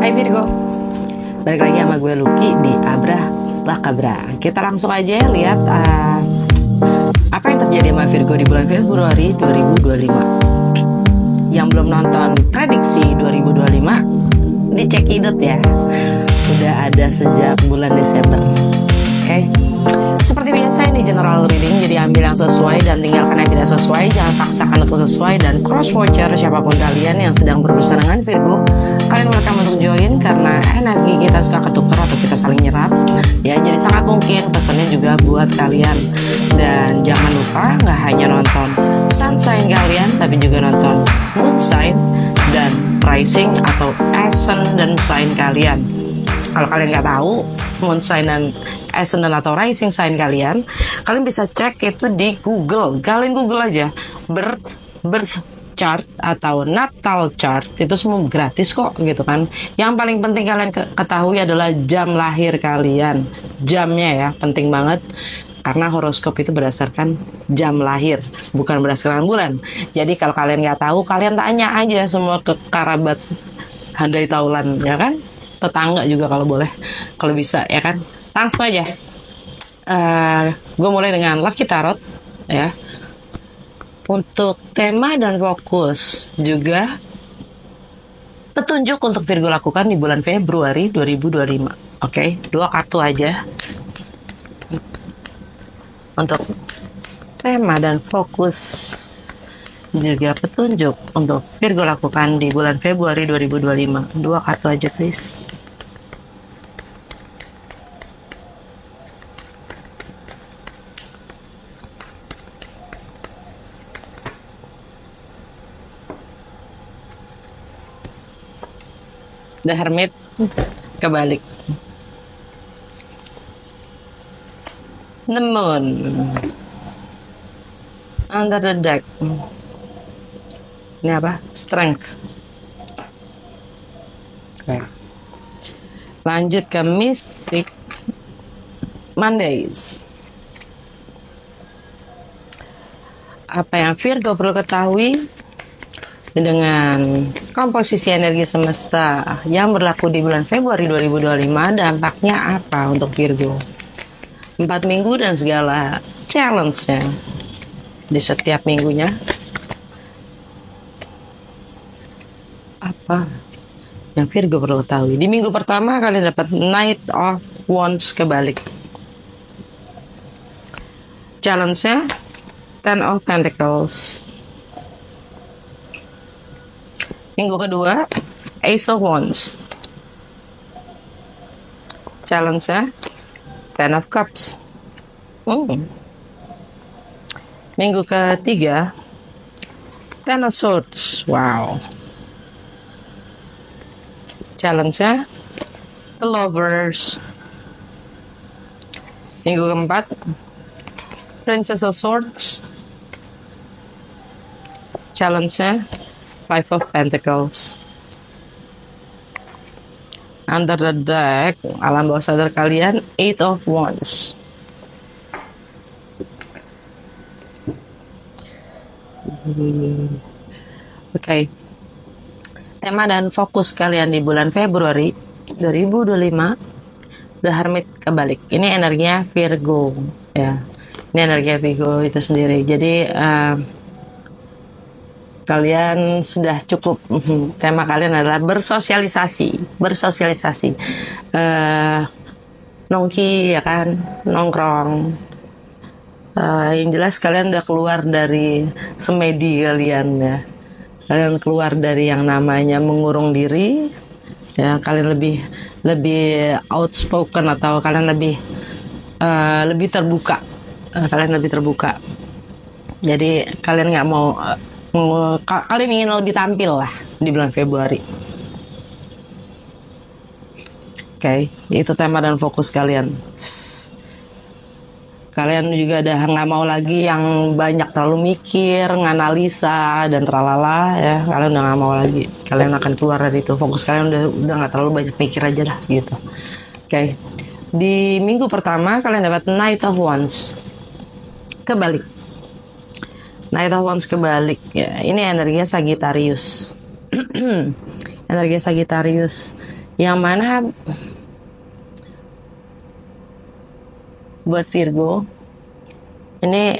Hai Virgo, balik lagi sama gue Lucky di Abra Bakabra. Kita langsung aja lihat apa yang terjadi sama Virgo di bulan Februari 2025. Yang belum nonton prediksi 2025, dicekidot ya. Udah ada sejak bulan Desember. Oke. Seperti biasa ini general reading, jadi ambil yang sesuai dan tinggalkan yang tidak sesuai. Jangan paksakan untuk sesuai, dan cross watcher siapapun kalian yang sedang berurusan dengan Virgo, kalian welcome untuk join karena energi kita suka ketukar atau kita saling nyerap ya, jadi sangat mungkin pesannya juga buat kalian. Dan jangan lupa nggak hanya nonton sun sign kalian, tapi juga nonton moon sign dan rising atau ascendant dan sign kalian. Kalau kalian nggak tahu moon sign dan ascendant atau rising sign kalian bisa cek itu di Google. Kalian Google aja birth chart atau natal chart, itu semua gratis kok gitu kan. Yang paling penting kalian ketahui adalah jam lahir kalian. Jamnya ya penting banget, karena horoskop itu berdasarkan jam lahir, bukan berdasarkan bulan. Jadi kalau kalian nggak tahu, kalian tanya aja semua ke kerabat handai taulan ya kan, tetangga juga kalau boleh, kalau bisa ya kan. Langsung aja gue mulai dengan Lucky Tarot ya. Untuk tema dan fokus juga petunjuk untuk Virgo lakukan di bulan Februari 2025. Oke, 2 kartu aja untuk tema dan fokus juga petunjuk untuk Virgo lakukan di bulan Februari 2025. 2 kartu aja please. The Hermit kebalik. The Moon under the deck. Ini apa? Strength. Oke. Lanjut ke Mystic Mondays. Apa yang Virgo perlu ketahui dengan komposisi energi semesta yang berlaku di bulan Februari 2025, dampaknya apa untuk Virgo? 4 minggu dan segala challenge-nya di setiap minggunya. Apa yang Virgo perlu ketahui? Di minggu pertama kalian dapat Knight of Wands kebalik. Challenge-nya Ten of Pentacles. Minggu kedua, Ace of Wands. Challenge-nya Ten of Cups. Minggu ketiga, Ten of Swords. Wow. Challenge-nya The Lovers. Minggu keempat, Princess of Swords. Challenge-nya Five of Pentacles. Under the deck, alam bawah sadar kalian, Eight of Wands. Oke. Tema dan fokus kalian di bulan Februari 2025, The Hermit kebalik. Ini energinya Virgo ya. Ini energinya Virgo itu sendiri. Jadi kalian sudah cukup, tema kalian adalah bersosialisasi, nongki ya kan, nongkrong. Yang jelas kalian udah keluar dari semedi kalian ya. Kalian keluar dari yang namanya mengurung diri ya. Kalian lebih outspoken, atau kalian lebih terbuka. Kalian lebih terbuka. Jadi kalian nggak mau, kalian ingin lebih tampil lah di bulan Februari. Oke, itu tema dan fokus kalian. Kalian juga udah nggak mau lagi yang banyak terlalu mikir, nganalisa dan tralala ya. Kalian udah nggak mau lagi. Kalian akan keluar dari itu. Fokus kalian udah nggak terlalu banyak mikir aja lah gitu. Oke. Di minggu pertama kalian dapat Knight of Wands kebalik. Knight of Wands kebalik ya. Ini energinya Sagittarius. Energi Sagittarius Yang mana buat Virgo ini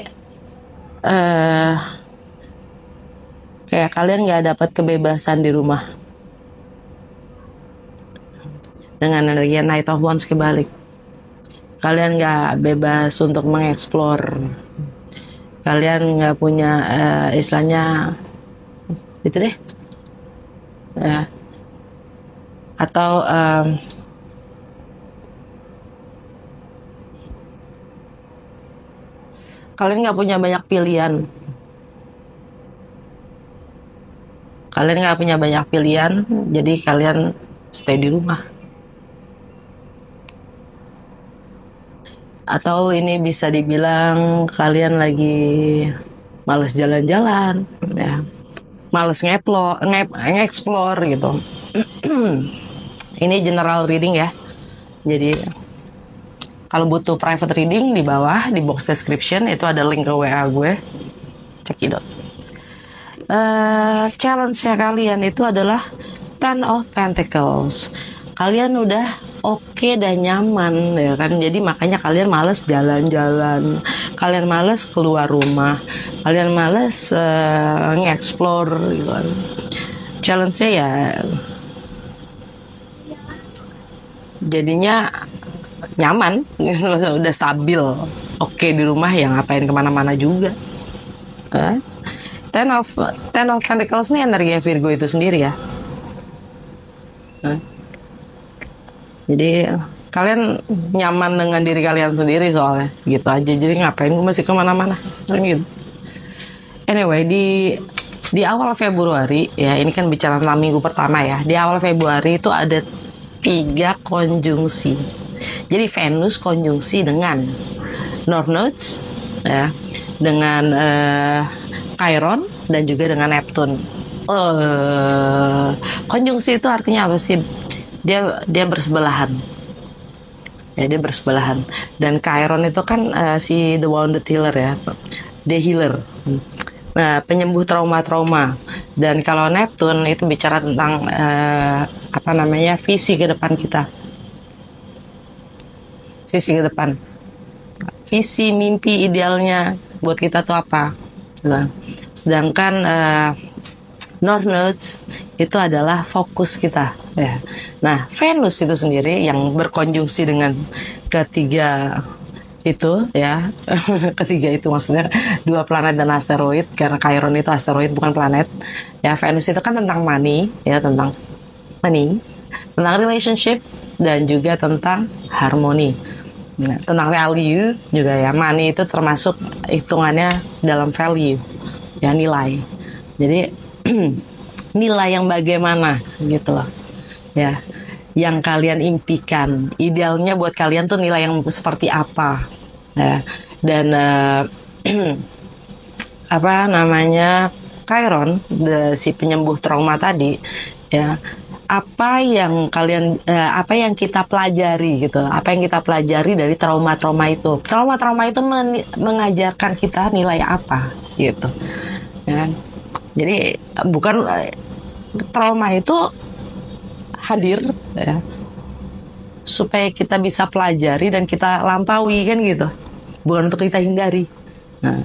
kayak kalian nggak dapat kebebasan di rumah dengan energi Knight of Wands kebalik. Kalian nggak bebas untuk mengeksplor. Kalian nggak punya istilahnya itu deh, atau kalian nggak punya banyak pilihan. Kalian nggak punya banyak pilihan, jadi kalian stay di rumah. Atau ini bisa dibilang kalian lagi males jalan-jalan, ya, males nge-explore gitu. Ini general reading ya. Jadi kalau butuh private reading, di bawah di box description itu ada link ke WA gue, cekidot. Challenge-nya kalian itu adalah Ten of Pentacles. Kalian udah oke dan nyaman ya kan, jadi makanya kalian males jalan-jalan, kalian males keluar rumah, kalian males nge-explore gitu kan. Challenge-nya ya jadinya nyaman, udah stabil, oke di rumah, ya ngapain kemana-mana juga. Ten of Pentacles ini energi Virgo itu sendiri ya. Jadi kalian nyaman dengan diri kalian sendiri soalnya, gitu aja. Jadi ngapain gue masih kemana-mana, gitu. Anyway, di awal Februari ya, ini kan bicara tentang minggu pertama ya. Di awal Februari itu ada 3 konjungsi. Jadi Venus konjungsi dengan North Nodes ya, dengan Chiron dan juga dengan Neptune. Konjungsi itu artinya apa sih? Dia bersebelahan. Ya, dia bersebelahan. Dan Chiron itu kan si the wounded healer ya, the healer. Nah, penyembuh trauma-trauma. Dan kalau Neptune itu bicara tentang visi ke depan kita. Visi ke depan. Visi mimpi idealnya buat kita tuh apa? Nah, sedangkan North Nodes itu adalah fokus kita ya. Nah, Venus itu sendiri yang berkonjungsi dengan ketiga itu ya. Ketiga itu maksudnya 2 planet dan asteroid, karena Chiron itu asteroid bukan planet. Ya, Venus itu kan tentang money ya, tentang relationship dan juga tentang harmoni. Nah, tentang value juga ya. Money itu termasuk hitungannya dalam value ya, nilai. Jadi nilai yang bagaimana gitu loh ya, yang kalian impikan, idealnya buat kalian tuh nilai yang seperti apa ya. Dan Chiron, si penyembuh trauma tadi ya, apa yang kita pelajari gitu, apa yang kita pelajari dari trauma-trauma itu. Trauma-trauma itu mengajarkan kita nilai apa gitu ya. Jadi bukan trauma itu hadir ya, supaya kita bisa pelajari dan kita lampaui kan gitu, bukan untuk kita hindari. Nah,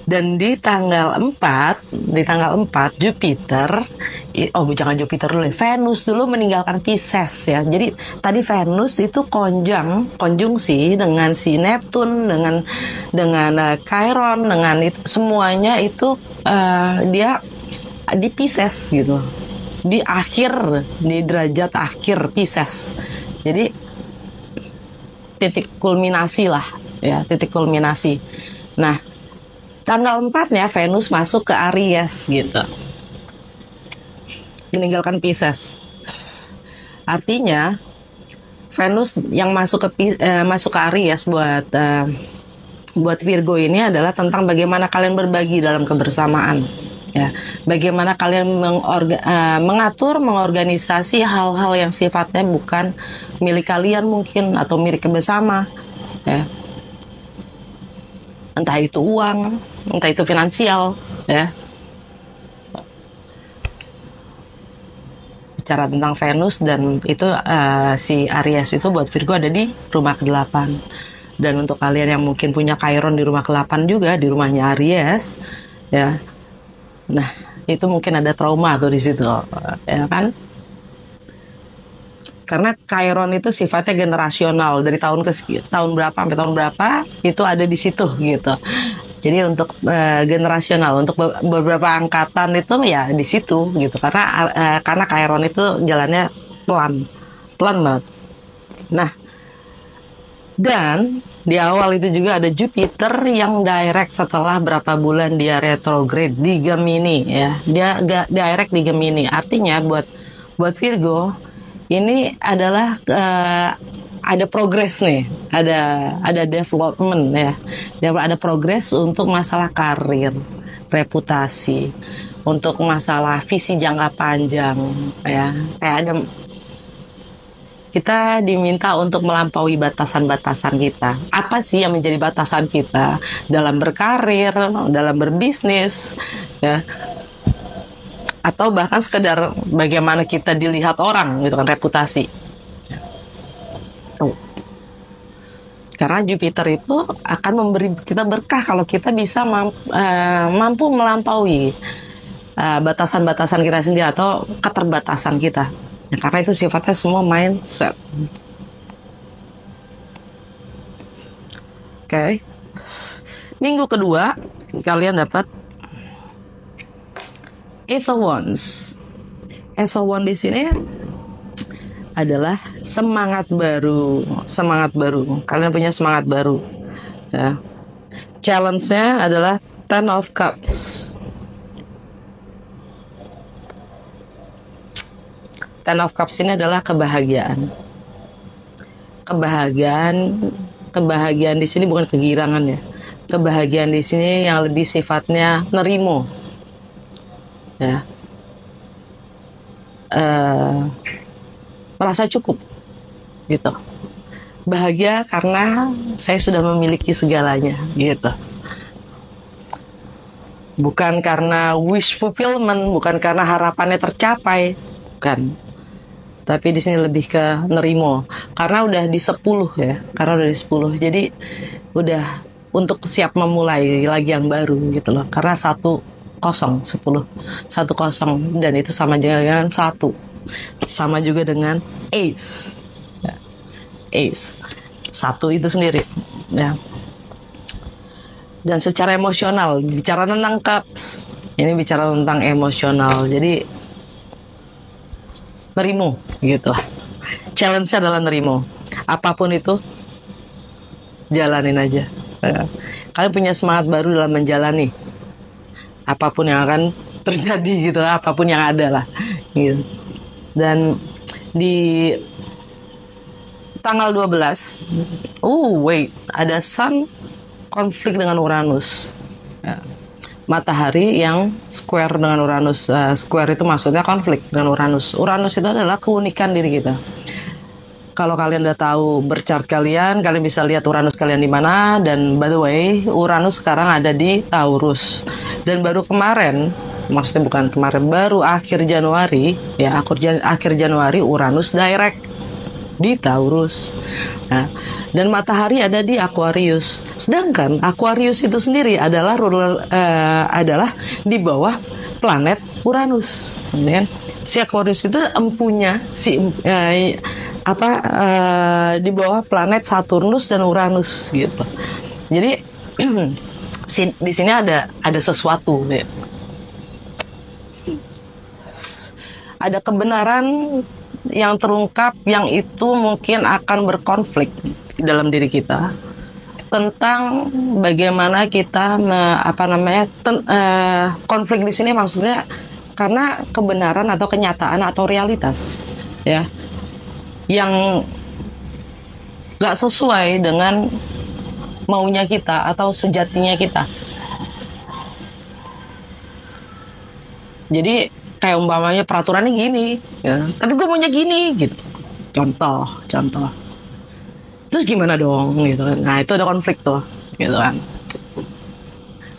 dan di tanggal 4 Jupiter, jangan Jupiter dulu, Venus dulu meninggalkan Pisces ya. Jadi tadi Venus itu konjungsi dengan si Neptune, dengan Chiron, dengan itu semuanya itu dia di Pisces gitu, di derajat akhir Pisces. Jadi titik kulminasi lah ya, titik kulminasi. Nah, tanggal 4-nya Venus masuk ke Aries gitu, meninggalkan Pisces. Artinya Venus yang masuk ke Aries buat Virgo ini adalah tentang bagaimana kalian berbagi dalam kebersamaan ya, bagaimana kalian mengorganisasi hal-hal yang sifatnya bukan milik kalian mungkin, atau milik bersama ya. Entah itu uang, entah itu finansial ya. bicara tentang Venus, dan itu si Aries itu buat Virgo ada di rumah ke-8. Dan untuk kalian yang mungkin punya Chiron di rumah ke-8 juga, di rumahnya Aries, ya. Nah, itu mungkin ada trauma tuh di situ, ya kan? Karena Chiron itu sifatnya generasional, dari tahun berapa sampai tahun berapa itu ada di situ gitu. Jadi untuk generasional, untuk beberapa angkatan itu ya di situ gitu. Karena Chiron itu jalannya pelan banget. Nah, dan di awal itu juga ada Jupiter yang direct setelah berapa bulan dia retrograde di Gemini, ya. Dia direct di Gemini. Artinya buat Virgo ini adalah ada progres nih, ada development ya, ada progres untuk masalah karir, reputasi, untuk masalah visi jangka panjang ya. Kita diminta untuk melampaui batasan-batasan kita. Apa sih yang menjadi batasan kita dalam berkarir, dalam berbisnis, ya? Atau bahkan sekedar bagaimana kita dilihat orang, gitu kan, reputasi. Tuh. Karena Jupiter itu akan memberi kita berkah kalau kita bisa mampu melampaui batasan-batasan kita sendiri atau keterbatasan kita. Ya, karena itu sifatnya semua mindset. Oke. Minggu kedua kalian dapat Ace of Wands. Ace of Wands di sini adalah semangat baru. Kalian punya semangat baru. Ya. Challenge-nya adalah Ten of Cups. Ten of Cups ini adalah kebahagiaan. Kebahagiaan di sini bukan kegirangan ya. Kebahagiaan di sini yang lebih sifatnya nerimo. Ya, merasa cukup gitu, bahagia karena saya sudah memiliki segalanya gitu, bukan karena wish fulfillment, bukan karena harapannya tercapai, bukan, tapi di sini lebih ke nerimo karena udah di 10 ya, jadi udah untuk siap memulai lagi yang baru gitu loh, karena 10 dan itu sama dengan 1, sama juga dengan Ace ya. Ace 1 itu sendiri ya. Dan secara emosional, bicara tentang Cups, ini bicara tentang emosional, jadi nerimo gitu lah. Challenge-nya adalah nerimo, apapun itu jalanin aja ya. Kalian punya semangat baru dalam menjalani apapun yang akan terjadi gitu, apapun yang ada lah gitu. Dan di tanggal 12 ada Sun konflik dengan Uranus ya. Matahari yang square dengan Uranus. Square itu maksudnya konflik dengan Uranus. Uranus itu adalah keunikan diri kita. Kalau kalian udah tahu berchart kalian bisa lihat Uranus kalian di mana. Dan by the way, Uranus sekarang ada di Taurus. Dan baru kemarin, baru akhir Januari, ya akhir Januari Uranus direct di Taurus. Nah, dan matahari ada di Aquarius. Sedangkan Aquarius itu sendiri adalah di bawah planet Uranus. Kemudian si Aquarius itu empunya di bawah planet Saturnus dan Uranus gitu. Jadi di sini ada sesuatu ya. Ada kebenaran yang terungkap yang itu mungkin akan berkonflik dalam diri kita tentang bagaimana kita konflik di sini maksudnya karena kebenaran atau kenyataan atau realitas ya yang gak sesuai dengan maunya kita atau sejatinya kita. Jadi kayak umpamanya peraturannya gini ya, tapi gue maunya gini gitu, contoh terus gimana dong gitu kan. Nah itu ada konflik tuh gitu kan.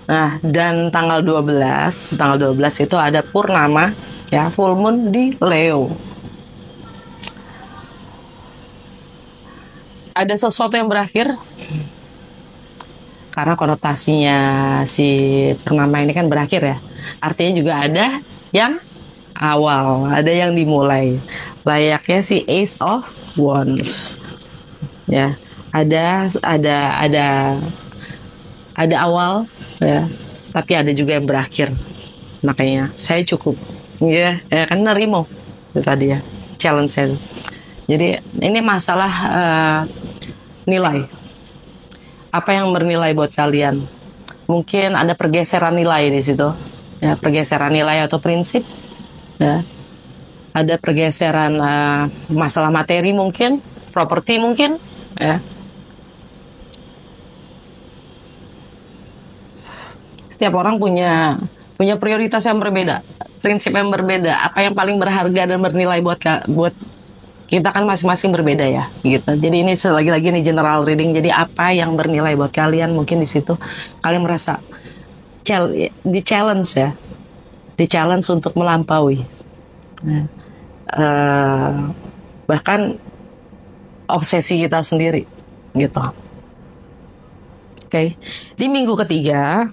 Nah dan tanggal 12 itu ada purnama ya, full moon di Leo ada sesuatu yang berakhir, karena konotasinya si purnama ini kan berakhir ya. Artinya juga ada yang awal, ada yang dimulai. Layaknya si Ace of Wands. Ya, ada awal ya, tapi ada juga yang berakhir. Makanya saya cukup kan nerimo itu tadi ya, challenge saya. Jadi ini masalah nilai. Apa yang bernilai buat kalian? Mungkin ada pergeseran nilai di situ. Ya, pergeseran nilai atau prinsip. Ya. Ada pergeseran masalah materi mungkin, properti mungkin. Ya. Setiap orang punya prioritas yang berbeda, prinsip yang berbeda. Apa yang paling berharga dan bernilai buat kita kan masing-masing berbeda ya, gitu. Jadi ini lagi-lagi nih general reading. Jadi apa yang bernilai buat kalian, mungkin di situ kalian merasa di challenge ya, di challenge untuk melampaui. Bahkan obsesi kita sendiri, gitu. Oke. Di minggu ketiga,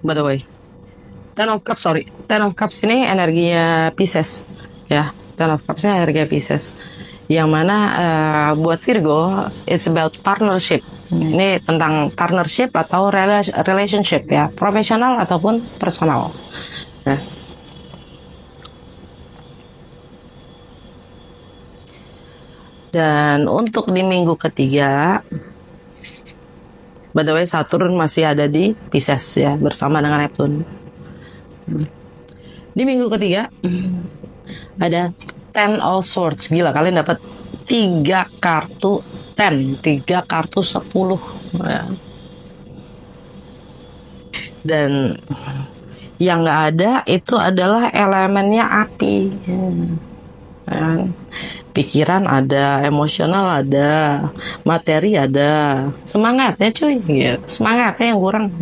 by the way, Ten of Cups ini energinya Pisces ya. Ten of Cups ini energi Pisces, yang mana buat Virgo it's about partnership. Ini tentang partnership atau relationship ya, profesional ataupun personal ya. Dan untuk di minggu ketiga, by the way, Saturn masih ada di Pisces ya, bersama dengan Neptune. Di minggu ketiga ada Ten of Swords. Gila, kalian dapat 3 kartu 10, 3 kartu 10 ya. Dan yang gak ada itu adalah elemennya api ya. Pikiran ada, emosional ada, materi ada, semangatnya cuy ya. Semangatnya yang kurang.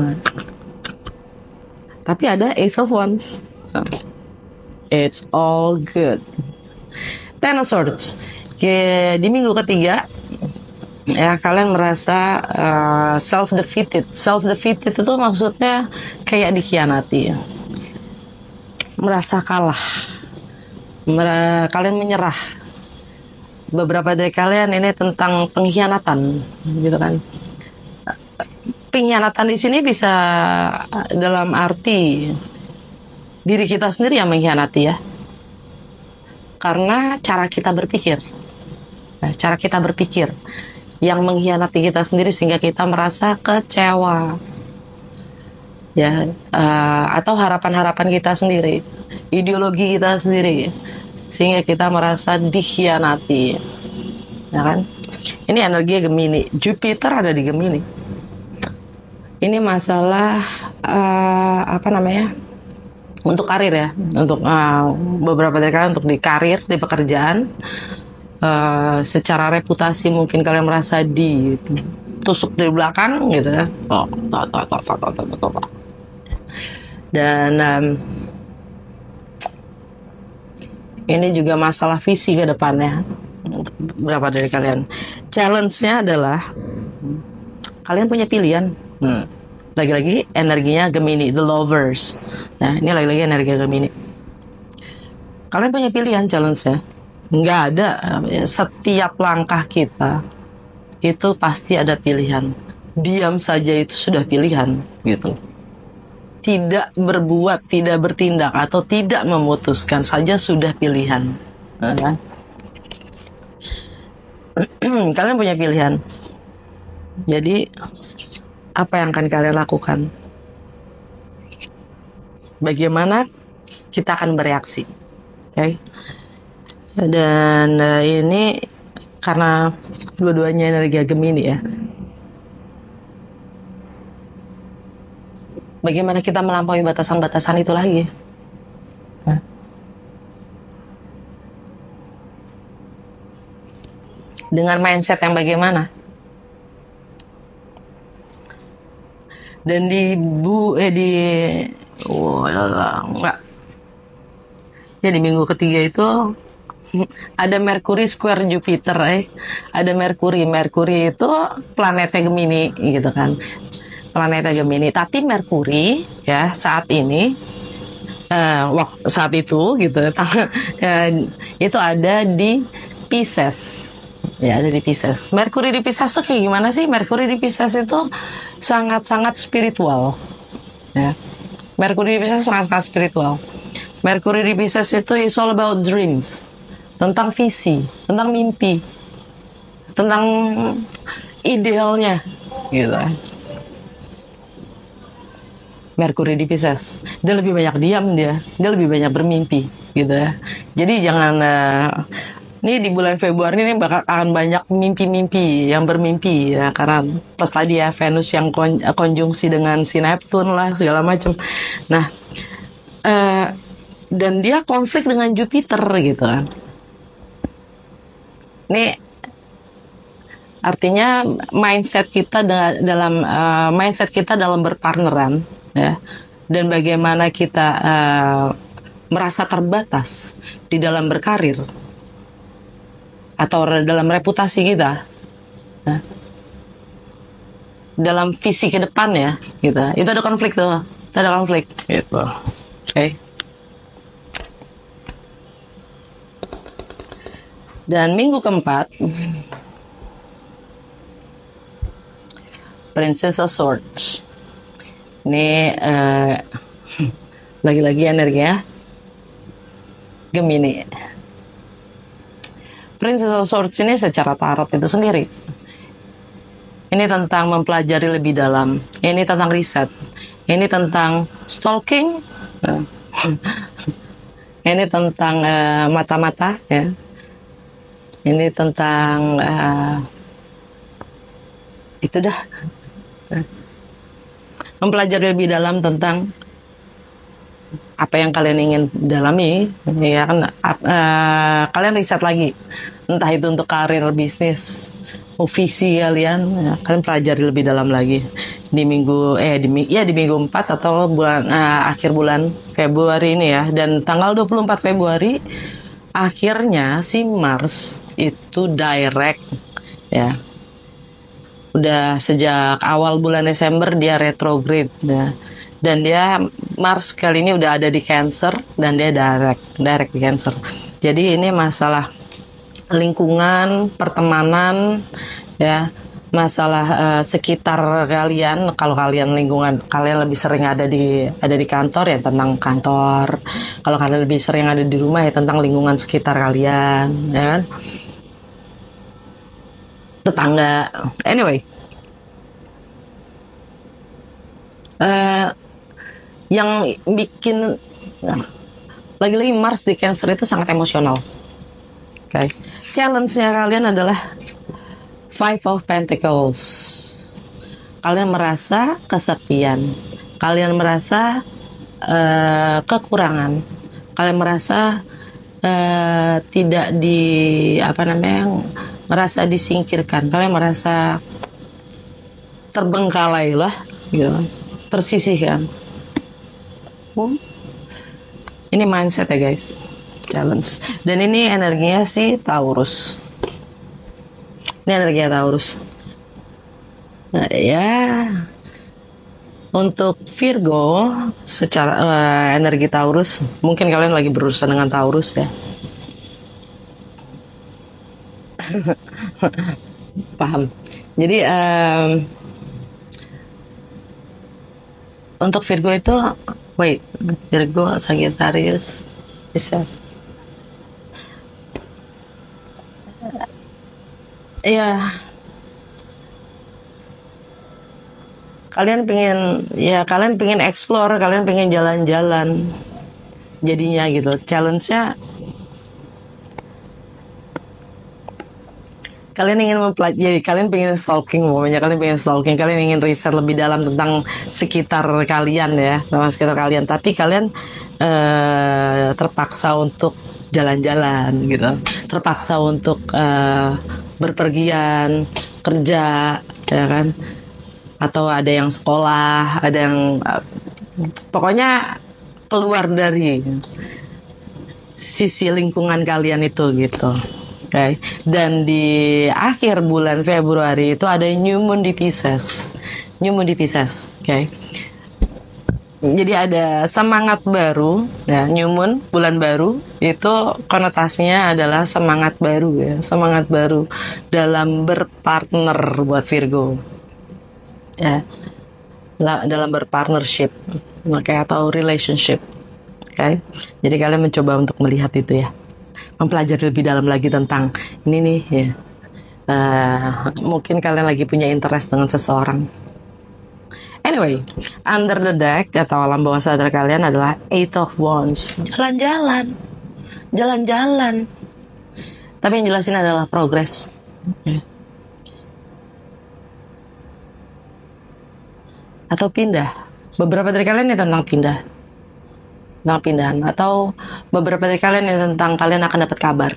Tapi ada Ace of Wands. It's all good. Ten of Swords. Di minggu ketiga ya, kalian merasa self-defeated. Self-defeated itu maksudnya kayak dikhianati ya. Merasa kalah. Kalian menyerah. Beberapa dari kalian ini tentang pengkhianatan, gitu kan. Pengkhianatan di sini bisa dalam arti diri kita sendiri yang mengkhianati ya. Karena cara kita berpikir. Nah, cara kita berpikir yang mengkhianati kita sendiri sehingga kita merasa kecewa. Ya, atau harapan-harapan kita sendiri, ideologi kita sendiri, sehingga kita merasa dikhianati. Ya kan? Ini energi Gemini. Jupiter ada di Gemini. Ini masalah apa namanya? Untuk karir ya, untuk beberapa dari kalian untuk di karir, di pekerjaan, secara reputasi mungkin kalian merasa ditusuk dari belakang gitu ya. Dan ini juga masalah visi ke depannya untuk beberapa dari kalian. Challenge-nya adalah kalian punya pilihan. Lagi-lagi energinya Gemini, the lovers. Nah, ini lagi-lagi energi Gemini. Kalian punya pilihan, challenge-nya. Nggak ada. Setiap langkah kita itu pasti ada pilihan. Diam saja itu sudah pilihan, gitu. Tidak berbuat, tidak bertindak, atau tidak memutuskan saja sudah pilihan. Nah, kalian punya pilihan. Jadi apa yang akan kalian lakukan? Bagaimana kita akan bereaksi? Okay? Dan ini karena dua-duanya energi Gemini ya. Bagaimana kita melampaui batasan-batasan itu lagi? Dengan mindset yang bagaimana? Dan enggak. Ya di minggu ketiga itu ada Mercury square Jupiter, ada Mercury itu planetnya Gemini gitu kan, planetnya Gemini. Tapi Mercury ya saat ini saat itu gitu itu ada di Pisces. Ya, ada di Pisces. Mercury di Pisces tuh kayak gimana sih? Mercury di Pisces itu sangat-sangat spiritual. Ya. Mercury di Pisces sangat-sangat spiritual. Mercury di Pisces itu is all about dreams. Tentang visi, tentang mimpi, tentang idealnya gitu. Mercury di Pisces, dia lebih banyak diam, dia lebih banyak bermimpi gitu ya. Jadi jangan ini di bulan Februari ini bakal akan banyak mimpi-mimpi yang bermimpi ya, karena pas tadi ya Venus yang konjungsi dengan si Neptune lah segala macam. Nah, dan dia konflik dengan Jupiter gitu kan. Ini artinya mindset kita dalam berpartneran ya, dan bagaimana kita merasa terbatas di dalam berkarir atau dalam reputasi kita ya, dalam visi ke depan ya gitu. Itu ada konflik tuh, gitu. Oke. Dan minggu keempat, Princess of Swords. Ini lagi-lagi energinya Gemini. Princess of Swords ini secara tarot itu sendiri, ini tentang mempelajari lebih dalam. Ini tentang riset. Ini tentang stalking. Ini tentang mata-mata ya. Ini tentang itu dah, mempelajari lebih dalam tentang apa yang kalian ingin dalami ya kan. Kalian riset lagi, entah itu untuk karir, bisnis, visi kalian ya, kalian pelajari lebih dalam lagi di minggu di minggu 4 atau bulan akhir bulan Februari ini ya. Dan tanggal 24 Februari akhirnya si Mars itu direct ya. Udah sejak awal bulan Desember dia retrograde ya. Dan dia Mars kali ini udah ada di Cancer dan dia direct di Cancer. Jadi ini masalah lingkungan, pertemanan ya, masalah sekitar kalian. Kalau kalian lingkungan kalian lebih sering ada di kantor ya tentang kantor. Kalau kalian lebih sering ada di rumah ya tentang lingkungan sekitar kalian ya kan, tetangga. Anyway, yang bikin lagi-lagi Mars di Cancer itu sangat emosional. Okay. Challenge-nya kalian adalah Five of Pentacles. Kalian merasa kesepian, kalian merasa kekurangan, kalian merasa tidak merasa disingkirkan, kalian merasa terbengkalai lah, gitu, tersisihkan. Ini mindset ya guys, challenge. Dan ini energinya si Taurus. Ini energinya Taurus. Nah, ya, untuk Virgo secara energi Taurus, mungkin kalian lagi berurusan dengan Taurus ya. Paham. Jadi untuk Virgo itu, Virgo, Sagittarius, Pisces. Ya, kalian pengen explore, kalian pengen jalan-jalan. Jadinya gitu, challenge-nya kalian ingin mempelajari, kalian pengen stalking, kalian ingin riset lebih dalam tentang sekitar kalian ya, tentang sekitar kalian. Tapi kalian terpaksa untuk jalan-jalan gitu, terpaksa untuk berpergian, kerja, ya kan? Atau ada yang sekolah, ada yang pokoknya keluar dari sisi lingkungan kalian itu gitu. Oke. Dan di akhir bulan Februari itu ada New Moon di Pisces. New Moon di Pisces. Oke. Jadi ada semangat baru, ya, New Moon, bulan baru, itu konotasinya adalah semangat baru, ya, semangat baru dalam berpartner buat Virgo, ya, dalam berpartnership, atau relationship, okay? Jadi kalian mencoba untuk melihat itu, ya, mempelajari lebih dalam lagi tentang ini nih, ya. Mungkin kalian lagi punya interest dengan seseorang. Anyway, under the deck atau alam bawah sadar kalian adalah Eight of Wands. Jalan-jalan. Tapi yang jelasin adalah progress. Okay. Atau pindah. Beberapa dari kalian ini tentang pindah. Tentang pindahan. Atau beberapa dari kalian ini tentang kalian akan dapat kabar.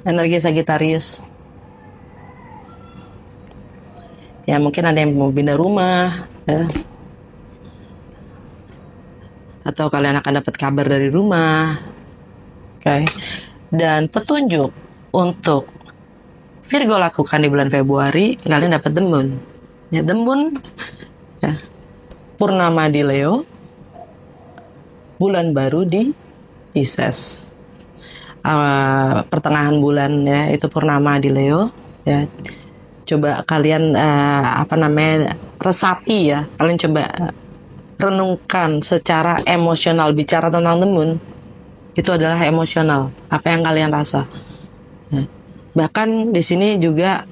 Energi Sagittarius. Ya, mungkin ada yang mau pindah rumah, ya. Atau kalian akan dapat kabar dari rumah. Oke. Dan petunjuk untuk Virgo lakukan di bulan Februari, kalian dapat The Moon. Ya, The Moon, ya, purnama di Leo, bulan baru di Pisces. Pertengahan bulan, ya, itu purnama di Leo, ya. Coba kalian resapi, ya, kalian coba renungkan secara emosional. Bicara tentang The Moon itu adalah emosional, apa yang kalian rasa, ya. Bahkan di sini juga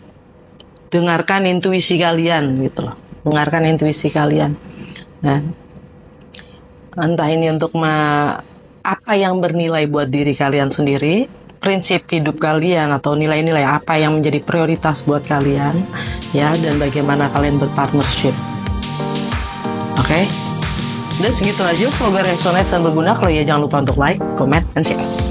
dengarkan intuisi kalian gitu loh, dengarkan intuisi kalian, ya. Entah ini untuk apa yang bernilai buat diri kalian sendiri, prinsip hidup kalian atau nilai-nilai apa yang menjadi prioritas buat kalian, ya, dan bagaimana kalian berpartnership. Oke? Dan segitu aja, semoga resonate dan berguna. Kalau ya, jangan lupa untuk like, comment, dan share.